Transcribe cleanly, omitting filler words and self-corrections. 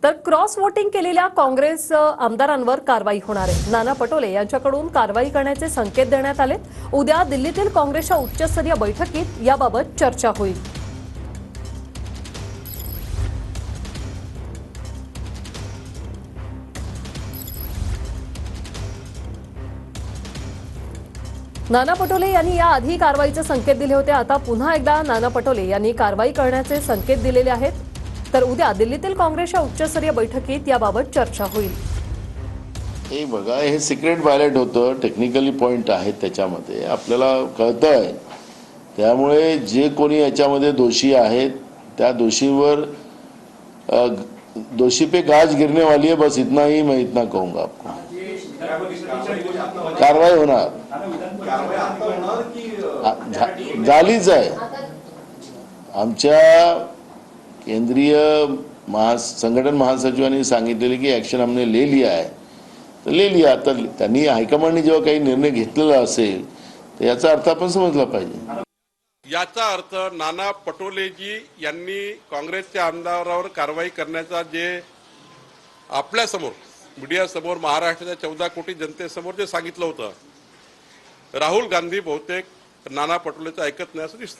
तर cross voting केलेल्या काँग्रेस आमदारांवर कारवाई होणार आहे। नाना पटोले यांच्याकडून कारवाई करण्याचे संकेत देण्यात आले। उद्या दिल्लीतील काँग्रेसच्या उच्चस्तरीय बैठकीत याबाबत चर्चा होईल। नाना पटोले यांनी याआधी कारवाईचे संकेत दिले होते। आता पुन्हा एकदा नाना पटोले यांनी कारवाई करण्याचे संकेत दिलेले आहेत। तर उद्या दिल्लीतील काँग्रेसच्या उच्चस्तरीय बैठकीत याबाबत चर्चा होईल। हे बघा, हे सिक्रेट बॅलेट होतं, टेक्निकली पॉइंट आहेत त्याच्यामध्ये, आपल्याला कळतंय। त्यामुळे जे कोणी याच्यामध्ये दोषी आहेत त्या दोषीवर दोषी पे गाज गिरने वाली है, बस इतना ही मैं इतना कहूंगा आपको। कारवाई होणार, झालीच आहे। आमच्या केंद्रीय संगठन महासचिवांनी सांगितलेले की ऍक्शन हमने ले लिया है, तर ले लिया। तर त्यांनी हायकमांडने जेव्हा काही निर्णय घेतलेला असेल तर याचा अर्थ आपण समजला पाहिजे। याचा अर्थ नाना पटोलेजी यांनी काँग्रेसच्या आमदारावर कारवाई करण्याचा जे आपल्यासमोर मीडियासमोर महाराष्ट्राच्या 14 कोटी जनतेसमोर जे सांगितलं होतं, राहुल गांधी बहुतेक नाना पटोलेचं ऐकत नाही असं दिसतं।